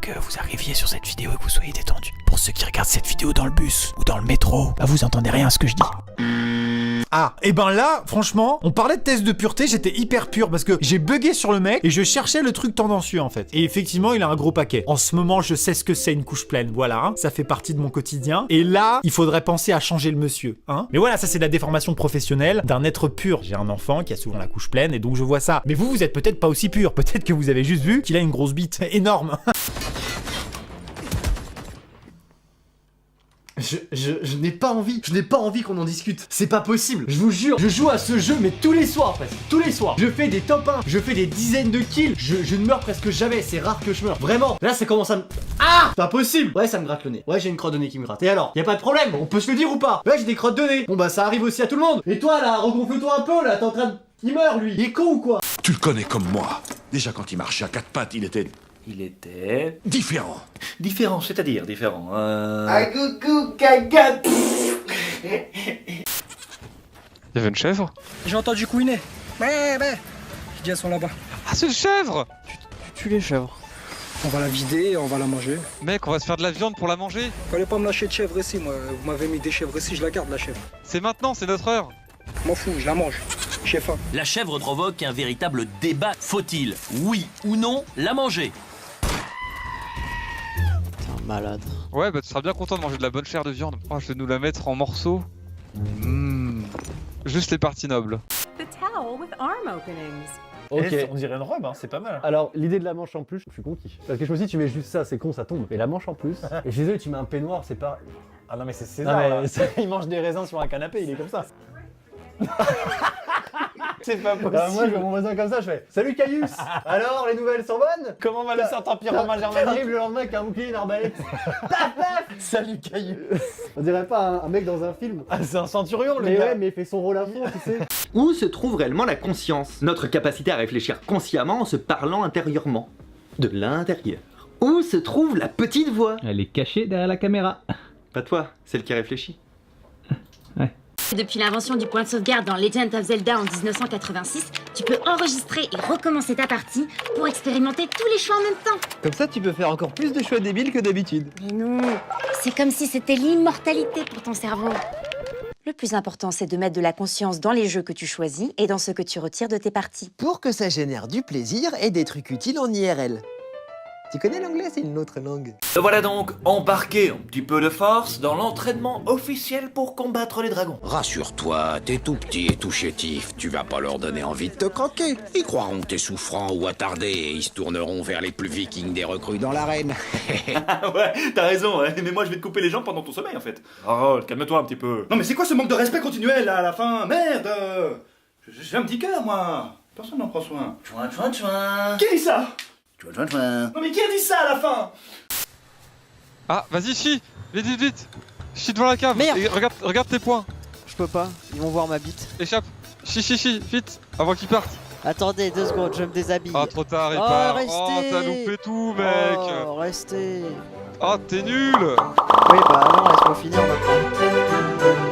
que vous arriviez sur cette vidéo et que vous soyez détendu. Pour ceux qui regardent cette vidéo dans le bus ou dans le métro, bah vous entendez rien à ce que je dis. Ah, et ben là, franchement, on parlait de test de pureté, j'étais hyper pur parce que j'ai bugué sur le mec et je cherchais le truc tendancieux en fait. Et effectivement, il a un gros paquet. En ce moment, je sais ce que c'est une couche pleine, voilà, hein, ça fait partie de mon quotidien. Et là, il faudrait penser à changer le monsieur, hein. Mais voilà, ça c'est la déformation professionnelle d'un être pur. J'ai un enfant qui a souvent la couche pleine et donc je vois ça. Mais vous êtes peut-être pas aussi pur, peut-être que vous avez juste vu qu'il a une grosse bite énorme. Je n'ai pas envie qu'on en discute. C'est pas possible. Je vous jure, je joue à ce jeu mais tous les soirs presque. Tous les soirs. Je fais des top 1, je fais des dizaines de kills. Je ne meurs presque jamais, c'est rare que je meurs. Vraiment. Là ça commence à me... Ah, pas possible. Ouais, ça me gratte le nez. Ouais, j'ai une crotte de nez qui me gratte. Et alors, y a pas de problème, on peut se le dire ou pas? Ouais, j'ai des crottes de nez. Bon bah ça arrive aussi à tout le monde. Et toi là, regonfle-toi un peu là, t'es en train de... Il meurt lui. Il est con ou quoi? Tu le connais comme moi. Déjà quand il marchait à quatre pattes, il était différent. Différent, c'est-à-dire différent. Ah coucou caca. Il y avait une chèvre? J'ai entendu couiner. J'ai dit elles sont là-bas. Ah, c'est une chèvre! Tu tues les chèvres. On va la vider et on va la manger. Mec, on va se faire de la viande pour la manger. Fallait pas me lâcher de chèvre ici, moi. Vous m'avez mis des chèvres ici, je la garde la chèvre. C'est maintenant, c'est notre heure. M'en fous, je la mange. J'ai faim. La chèvre provoque un véritable débat. Faut-il, oui ou non, la manger? Malade. Ouais, bah tu seras bien content de manger de la bonne chair de viande. Oh, je vais nous la mettre en morceaux. Juste les parties nobles. The towel with arm openings. Ok. On dirait une robe, hein, c'est pas mal. Alors, l'idée de la manche en plus, je suis conquis. Parce que je me dis, tu mets juste ça, c'est con, ça tombe. Mais la manche en plus, et je suis désolé, tu mets un peignoir, c'est pas... Ah non mais c'est César, Non, là. mais Il mange des raisins sur un canapé, il est comme ça. C'est pas possible. Moi, je vois mon voisin comme ça, je fais Salut Caius. Alors, les nouvelles sont bonnes? Comment va le Saint-Empire romain germanique? T'arrives le lendemain avec un bouclier et une arbalète. Salut Caillou. On dirait pas un mec dans un film. Ah c'est un centurion le Mais gars. ouais, mais il fait son rôle à fond, tu sais. Où se trouve réellement la conscience? Notre capacité à réfléchir consciemment en se parlant intérieurement. De l'intérieur. Où se trouve la petite voix? Elle est cachée derrière la caméra. Pas toi, celle qui réfléchit. Depuis l'invention du point de sauvegarde dans Legend of Zelda en 1986, tu peux enregistrer et recommencer ta partie pour expérimenter tous les choix en même temps. Comme ça, tu peux faire encore plus de choix débiles que d'habitude. Mais non, c'est comme si c'était l'immortalité pour ton cerveau. Le plus important, c'est de mettre de la conscience dans les jeux que tu choisis et dans ce que tu retires de tes parties. Pour que ça génère du plaisir et des trucs utiles en IRL. Tu connais l'anglais, c'est une autre langue. Voilà donc embarqué un petit peu de force dans l'entraînement officiel pour combattre les dragons. Rassure-toi, t'es tout petit et tout chétif. Tu vas pas leur donner envie de te croquer. Ils croiront que t'es souffrant ou attardé et ils se tourneront vers les plus vikings des recrues dans l'arène. Ouais, t'as raison, ouais. Mais moi je vais te couper les jambes pendant ton sommeil en fait. Oh, calme-toi un petit peu. Non mais c'est quoi ce manque de respect continuel là à la fin? Merde. J'ai un petit cœur moi. Personne n'en prend soin. Chouin. Qui dit ça? Chouin. Non mais qui a dit ça à la fin? Ah, vas-y, chie! Vite! Chie devant la cave! Merde. Et regarde tes poings! Je peux pas, ils vont voir ma bite. Échappe! Chie, vite! Avant qu'ils partent! Attendez 2 secondes, je me déshabille. Ah, trop tard, il Oh, part! restez. Oh, t'as loupé tout, mec! Oh, restez. Oh, t'es nul! Oui, bah non, laisse-moi finir maintenant.